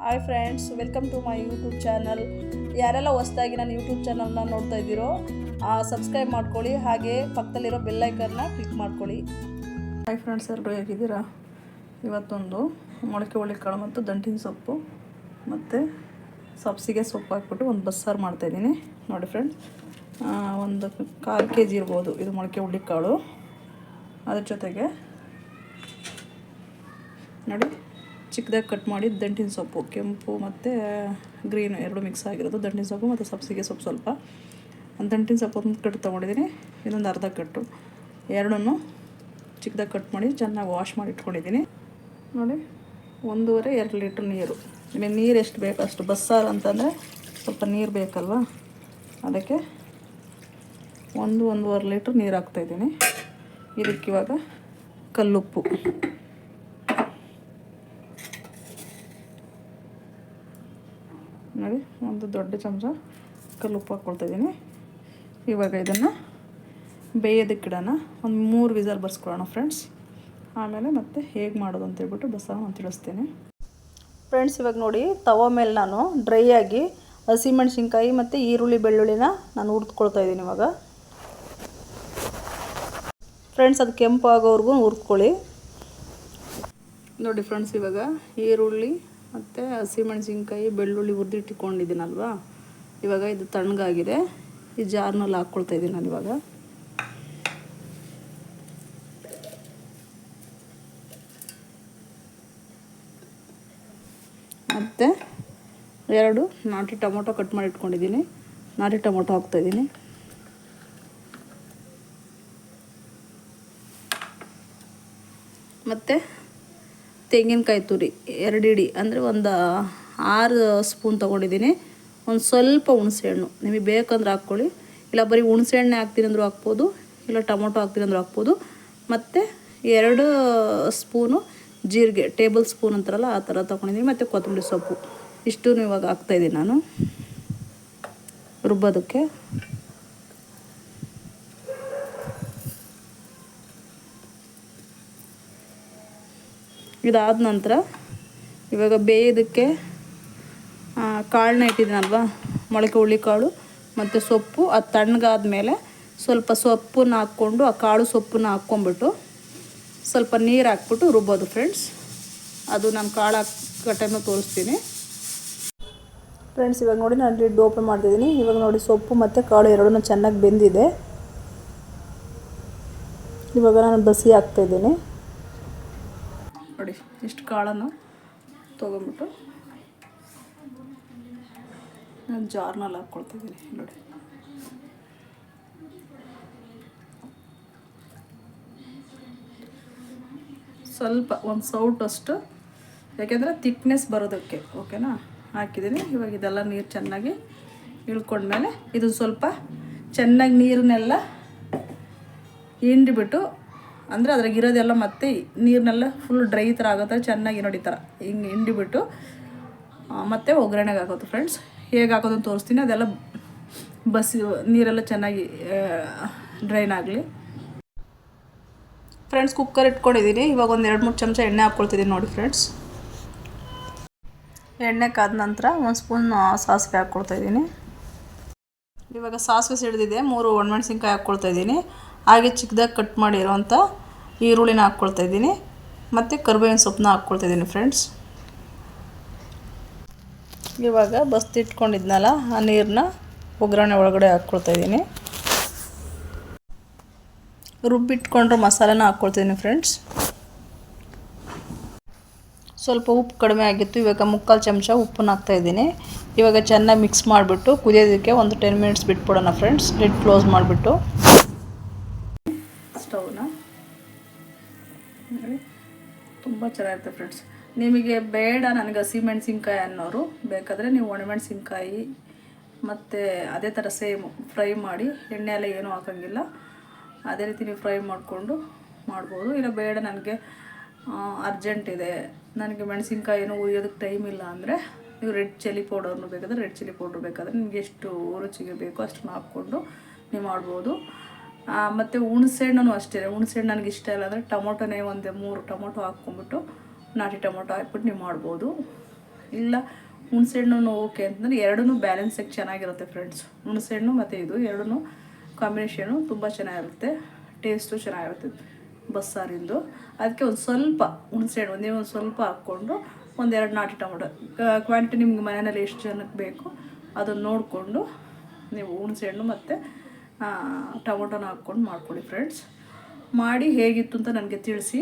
Hi friends, welcome to my YouTube channel. ಯಾರೆಲ್ಲ ಹೊಸದಾಗಿ ನನ್ನ ಯೂಟ್ಯೂಬ್ ಚಾನಲ್ನ ನೋಡ್ತಾ ಇದ್ದೀರೋ ಸಬ್ಸ್ಕ್ರೈಬ್ ಮಾಡ್ಕೊಳ್ಳಿ, ಹಾಗೆ ಪಕ್ಕದಲ್ಲಿರೋ ಬೆಲ್ಲೈಕನ್ನ ಕ್ಲಿಕ್ ಮಾಡ್ಕೊಳ್ಳಿ. ಹಾಯ್ ಫ್ರೆಂಡ್ಸ್, ಎಲ್ಲರೂ ಹೇಗಿದ್ದೀರಾ? ಇವತ್ತೊಂದು ಮೊಳಕೆ ಹುರುಳಿಕಾಳು ಮತ್ತು ದಂಟಿನ ಸೊಪ್ಪು ಮತ್ತು ಸಬ್ಸಿಗೆ ಸೊಪ್ಪು ಹಾಕ್ಬಿಟ್ಟು ಒಂದು ಬಸ್ಸಾರು ಮಾಡ್ತಾಯಿದ್ದೀನಿ. ನೋಡಿ ಫ್ರೆಂಡ್ಸ್, ಒಂದು 1/4 kg ಇರ್ಬೋದು ಇದು ಮೊಳಕೆ ಹುರುಳಿಕಾಳು. ಅದ್ರ ಜೊತೆಗೆ ನೋಡಿ ಚಿಕ್ಕದಾಗಿ ಕಟ್ ಮಾಡಿ ದಂಟಿನ ಸೊಪ್ಪು, ಕೆಂಪು ಮತ್ತು ಗ್ರೀನ್ ಎರಡು ಮಿಕ್ಸ್ ಆಗಿರೋದು ದಂಟಿನ ಸೊಪ್ಪು ಮತ್ತು ಸಬ್ಸಿಗೆ ಸೊಪ್ಪು. ಸ್ವಲ್ಪ ದಂಟಿನ ಸೊಪ್ಪು ಒಂದು ಕಟ್ಟು ತೊಗೊಂಡಿದ್ದೀನಿ, ಇನ್ನೊಂದು ಅರ್ಧ ಕಟ್ಟು, ಎರಡನ್ನೂ ಚಿಕ್ಕದಾಗಿ ಕಟ್ ಮಾಡಿ ಚೆನ್ನಾಗಿ ವಾಶ್ ಮಾಡಿ ಇಟ್ಕೊಂಡಿದ್ದೀನಿ. ನೋಡಿ 1.5-2 ಲೀಟ್ರ್ ನೀರು. ನಿಮಗೆ ನೀರು ಎಷ್ಟು ಬೇಕು ಅಷ್ಟು. ಬಸ್ಸಾರು ಅಂತಂದರೆ ಸ್ವಲ್ಪ ನೀರು ಬೇಕಲ್ವ, ಅದಕ್ಕೆ 1-1.5 ಲೀಟ್ರ್ ನೀರು ಹಾಕ್ತಾಯಿದ್ದೀನಿ. ಇದಕ್ಕಿವಾಗ ಕಲ್ಲುಪ್ಪು, ನೋಡಿ ಒಂದು ದೊಡ್ಡ ಚಮಚ ಕಲ್ಲುಪ್ಪು ಹಾಕ್ಕೊಳ್ತಾಯಿದ್ದೀನಿ. ಇವಾಗ ಇದನ್ನು ಬೇಯೋದಕ್ಕಿಡೋಣ, ಒಂದು 3 ವಿಸಲ್ ಬರ್ಸ್ಕೊಳ್ಳೋಣ ಫ್ರೆಂಡ್ಸ್. ಆಮೇಲೆ ಮತ್ತೆ ಹೇಗೆ ಮಾಡೋದು ಅಂತೇಳ್ಬಿಟ್ಟು ಬಸ್ಸಾರು ನಾನು ತಿಳಿಸ್ತೀನಿ ಫ್ರೆಂಡ್ಸ್. ಇವಾಗ ನೋಡಿ ತವ ಮೇಲೆ ನಾನು ಡ್ರೈ ಆಗಿ ಹಸಿಮೆಣ್ಸಿನ್ಕಾಯಿ ಮತ್ತು ಈರುಳ್ಳಿ ಬೆಳ್ಳುಳ್ಳಿನ ನಾನು ಹುರಿದ್ಕೊಳ್ತಾ ಇದ್ದೀನಿ. ಇವಾಗ ಫ್ರೆಂಡ್ಸ್ ಅದು ಕೆಂಪು ಆಗೋವರೆಗೂ ಹುರ್ಕೊಳ್ಳಿ. ನೋಡಿ ಫ್ರೆಂಡ್ಸ್, ಇವಾಗ ಈರುಳ್ಳಿ ಮತ್ತು ಹಸಿಮೆಣ್ಸಿನ್ಕಾಯಿ ಬೆಳ್ಳುಳ್ಳಿ ಹುರಿದಿಟ್ಕೊಂಡಿದ್ದೀನಲ್ವ, ಇವಾಗ ಇದು ತಣ್ಣಗಾಗಿದೆ. ಈ ಜಾರ್ನಲ್ಲಿ ಹಾಕ್ಕೊಳ್ತಾ ಇದ್ದೀನಿ ನಾನು ಇವಾಗ. ಮತ್ತು 2 ನಾಟಿ ಟೊಮೊಟೊ ಕಟ್ ಮಾಡಿ ಇಟ್ಕೊಂಡಿದ್ದೀನಿ, ನಾಟಿ ಟೊಮೊಟೊ ಹಾಕ್ತಾಯಿದ್ದೀನಿ. ಮತ್ತು ತೆಂಗಿನಕಾಯಿ ತುರಿ 2 ಇಡಿ, ಅಂದರೆ ಒಂದು 6 ಸ್ಪೂನ್ ತೊಗೊಂಡಿದ್ದೀನಿ. ಒಂದು ಸ್ವಲ್ಪ ಹುಣಸೆಹಣ್ಣು, ನಿಮಗೆ ಬೇಕಂದ್ರೆ ಹಾಕ್ಕೊಳ್ಳಿ, ಇಲ್ಲ ಬರೀ ಹುಣಸೆಹಣ್ಣೆ ಹಾಕ್ತೀನಿ ಅಂದರೂ ಹಾಕ್ಬೋದು, ಇಲ್ಲ ಟೊಮೊಟೊ ಹಾಕ್ತೀನಿ ಅಂದರೂ ಹಾಕ್ಬೋದು. ಮತ್ತು 2 ಸ್ಪೂನು ಜೀರಿಗೆ, ಟೇಬಲ್ ಸ್ಪೂನ್ ಅಂತಾರಲ್ಲ ಆ ಥರ ತೊಗೊಂಡಿದ್ದೀನಿ. ಮತ್ತು ಕೊತ್ತಂಬರಿ ಸೊಪ್ಪು, ಇಷ್ಟು ಇವಾಗ ಹಾಕ್ತಾಯಿದ್ದೀನಿ ನಾನು ರುಬ್ಬೋದಕ್ಕೆ. ಇದಾದ ನಂತರ ಇವಾಗ ಬೇಯೋದಕ್ಕೆ ಕಾಳನ್ನ ಇಟ್ಟಿದ್ದೀನಲ್ವ, ಮೊಳಕೆ ಹುರುಳಿಕಾಳು ಮತ್ತು ಸೊಪ್ಪು, ಅದು ತಣ್ಣಗಾದ ಮೇಲೆ ಸ್ವಲ್ಪ ಸೊಪ್ಪನ್ನ ಹಾಕ್ಕೊಂಡು ಆ ಕಾಳು ಸೊಪ್ಪನ್ನ ಹಾಕ್ಕೊಂಬಿಟ್ಟು ಸ್ವಲ್ಪ ನೀರು ಹಾಕ್ಬಿಟ್ಟು ರುಬ್ಬೋದು ಫ್ರೆಂಡ್ಸ್. ಅದು ನಾನು ಕಾಳು ಹಾಕೋ ಟೈಮಲ್ಲಿ ತೋರಿಸ್ತೀನಿ ಫ್ರೆಂಡ್ಸ್. ಇವಾಗ ನೋಡಿ ನಾನು ಲಿಡ್ ಓಪನ್ ಮಾಡ್ತಿದ್ದೀನಿ. ಇವಾಗ ನೋಡಿ ಸೊಪ್ಪು ಮತ್ತು ಕಾಳು ಎರಡೂ ಚೆನ್ನಾಗಿ ಬೆಂದಿದೆ. ಇವಾಗ ನಾನು ಬಸಿ ಹಾಕ್ತಾಯಿದ್ದೀನಿ. ನೋಡಿ ಇಷ್ಟು ಕಾಳನ್ನು ತೊಗೊಂಬಿಟ್ಟು ನಾನು ಜಾರ್ನಲ್ಲಿ ಹಾಕ್ಕೊಳ್ತಿದ್ದೀನಿ. ನೋಡಿ ಸ್ವಲ್ಪ ಒಂದು ಸೌಟಷ್ಟು, ಯಾಕೆಂದರೆ ತಿಕ್ನೆಸ್ ಬರೋದಕ್ಕೆ, ಓಕೆನಾ, ಹಾಕಿದ್ದೀನಿ. ಇವಾಗ ಇದೆಲ್ಲ ನೀರು ಚೆನ್ನಾಗಿ ಇಳ್ಕೊಂಡ್ಮೇಲೆ ಇದು ಸ್ವಲ್ಪ ಚೆನ್ನಾಗಿ ನೀರನ್ನೆಲ್ಲ ಹಿಂಡಿಬಿಟ್ಟು, ಅಂದರೆ ಅದ್ರಾಗಿರೋದೆಲ್ಲ ಮತ್ತೆ ನೀರನ್ನೆಲ್ಲ ಫುಲ್ ಡ್ರೈ ಥರ ಆಗುತ್ತೆ ಚೆನ್ನಾಗಿ. ನೋಡಿ ಈ ಥರ ಹಿಂಗೆ ಹಿಂಡಿಬಿಟ್ಟು ಮತ್ತೆ ಒಗ್ಗರಣೆಗೆ ಹಾಕೋದು ಫ್ರೆಂಡ್ಸ್. ಹೇಗೆ ಹಾಕೋದು ಅಂತ ತೋರಿಸ್ತೀನಿ. ಅದೆಲ್ಲ ನೀರೆಲ್ಲ ಚೆನ್ನಾಗಿ ಡ್ರೈನ್ ಆಗಲಿ ಫ್ರೆಂಡ್ಸ್. ಕುಕ್ಕರ್ ಇಟ್ಕೊಂಡಿದ್ದೀನಿ. ಇವಾಗ ಒಂದು 2-3 ಚಮಚ ಎಣ್ಣೆ ಹಾಕ್ಕೊಳ್ತಿದ್ದೀನಿ. ನೋಡಿ ಫ್ರೆಂಡ್ಸ್, ಎಣ್ಣೆ ಕಾದ ನಂತರ 1 ಸ್ಪೂನ್ ಸಾಸಿವೆ ಹಾಕ್ಕೊಳ್ತಾಯಿದ್ದೀನಿ. ಇವಾಗ ಸಾಸಿವೆ ಸಿಡಿದಿದೆ, 3 ಒಣಮೆಣ್ಸಿನ್ಕಾಯಿ ಹಾಕ್ಕೊಳ್ತಾಯಿದ್ದೀನಿ. ಹಾಗೆ ಚಿಕ್ಕದಾಗಿ ಕಟ್ ಮಾಡಿರೋವಂಥ ಈರುಳ್ಳಿನ ಹಾಕ್ಕೊಳ್ತಾಯಿದ್ದೀನಿ ಮತ್ತು ಕರಿಬೇವಿನ ಸೊಪ್ಪನ್ನ ಹಾಕ್ಕೊಳ್ತಾಯಿದ್ದೀನಿ ಫ್ರೆಂಡ್ಸ್. ಇವಾಗ ಬಸ್ತಿಟ್ಕೊಂಡಿದ್ನಲ್ಲ ಆ ನೀರನ್ನ ಒಗ್ಗರಣೆ ಒಳಗಡೆ ಹಾಕ್ಕೊಳ್ತಾಯಿದ್ದೀನಿ. ರುಬ್ಬಿಟ್ಕೊಂಡ್ರೆ ಮಸಾಲೆನ ಹಾಕ್ಕೊಳ್ತಿದ್ದೀನಿ ಫ್ರೆಂಡ್ಸ್. ಸ್ವಲ್ಪ ಉಪ್ಪು ಕಡಿಮೆ ಆಗಿತ್ತು, ಇವಾಗ 3/4 ಚಮಚ ಉಪ್ಪನ್ನ ಹಾಕ್ತಾಯಿದ್ದೀನಿ. ಇವಾಗ ಚೆನ್ನಾಗಿ ಮಿಕ್ಸ್ ಮಾಡಿಬಿಟ್ಟು ಕುದಿಯೋದಕ್ಕೆ ಒಂದು 10 ಮಿನಿಟ್ಸ್ ಬಿಟ್ಬಿಡೋಣ ಫ್ರೆಂಡ್ಸ್. ಲಿಡ್ ಕ್ಲೋಸ್ ಮಾಡಿಬಿಟ್ಟು ಸ್ಟವ್ನ ತುಂಬ ಚೆನ್ನಾಗಿರುತ್ತೆ ಫ್ರೆಂಡ್ಸ್. ನಿಮಗೆ ಬೇಡ ನನಗೆ ಹಸಿಮೆಣ್ಸಿನ್ಕಾಯಿ ಅನ್ನೋರು ಬೇಕಾದರೆ ನೀವು ಒಣಮೆಣ್ಸಿನ್ಕಾಯಿ ಮತ್ತು ಅದೇ ಥರ ಸೇಮ್ ಫ್ರೈ ಮಾಡಿ, ಎಣ್ಣೆ ಎಲ್ಲ ಏನೂ ಹಾಕೋಂಗಿಲ್ಲ, ಅದೇ ರೀತಿ ನೀವು ಫ್ರೈ ಮಾಡಿಕೊಂಡು ಮಾಡ್ಬೋದು. ಇಲ್ಲ ಬೇಡ ನನಗೆ ಅರ್ಜೆಂಟ್ ಇದೆ, ನನಗೆ ಮೆಣಸಿನ್ಕಾಯಿನೂ ಉರಿಯೋದಕ್ಕೆ ಟೈಮ್ ಇಲ್ಲ ಅಂದರೆ ನೀವು ರೆಡ್ ಚಿಲ್ಲಿ ಪೌಡರ್ನು ಬೇಕಾದರೆ ರೆಡ್ ಚಿಲ್ಲಿ ಪೌಡ್ರ್ ಬೇಕಾದರೆ ನಿಮಗೆ ಎಷ್ಟು ರುಚಿಗೆ ಬೇಕೋ ಅಷ್ಟನ್ನು ಹಾಕ್ಕೊಂಡು ನೀವು ಮಾಡ್ಬೋದು. ಮತ್ತು ಹುಣಸೆಹಣ್ಣು ಅಷ್ಟೇ, ಹುಣಸೆಹಣ್ಣು ನನಗೆ ಇಷ್ಟ ಇಲ್ಲ ಅಂದರೆ ಟೊಮೊಟೊನೇ ಒಂದು 3 ಟೊಮೊಟೊ ಹಾಕ್ಕೊಂಬಿಟ್ಟು ನಾಟಿ ಟೊಮೊಟೊ ಹಾಕ್ಬಿಟ್ಟು ನೀವು ಮಾಡ್ಬೋದು. ಇಲ್ಲ ಹುಣಸೆಹಣ್ಣು ಓಕೆ ಅಂತಂದರೆ ಎರಡೂ ಬ್ಯಾಲೆನ್ಸಾಗಿ ಚೆನ್ನಾಗಿರುತ್ತೆ ಫ್ರೆಂಡ್ಸ್. ಹುಣಸೆಹಣ್ಣು ಮತ್ತು ಇದು ಎರಡೂ ಕಾಂಬಿನೇಷನು ತುಂಬ ಚೆನ್ನಾಗಿರುತ್ತೆ, ಟೇಸ್ಟು ಚೆನ್ನಾಗಿರುತ್ತೆ ಬಸ್ಸಾರಿಂದು. ಅದಕ್ಕೆ ಒಂದು ಸ್ವಲ್ಪ ಹುಣಸೆಹಣ್ಣು ಒಂದೇ ಒಂದು ಸ್ವಲ್ಪ ಹಾಕ್ಕೊಂಡು ಒಂದೆರಡು ನಾಟಿ ಟೊಮೊಟೊ, ಕ್ವಾಂಟಿಟಿ ನಿಮ್ಗೆ ಮನೆಯಲ್ಲಿ ಎಷ್ಟು ಜನಕ್ಕೆ ಬೇಕು ಅದನ್ನು ನೋಡಿಕೊಂಡು ನೀವು ಹುಣಸೆಹಣ್ಣು ಮತ್ತು ಟೊಮೊಟೊನ ಹಾಕ್ಕೊಂಡು ಮಾಡ್ಕೊಳ್ಳಿ ಫ್ರೆಂಡ್ಸ್. ಮಾಡಿ ಹೇಗಿತ್ತು ಅಂತ ನನಗೆ ತಿಳಿಸಿ.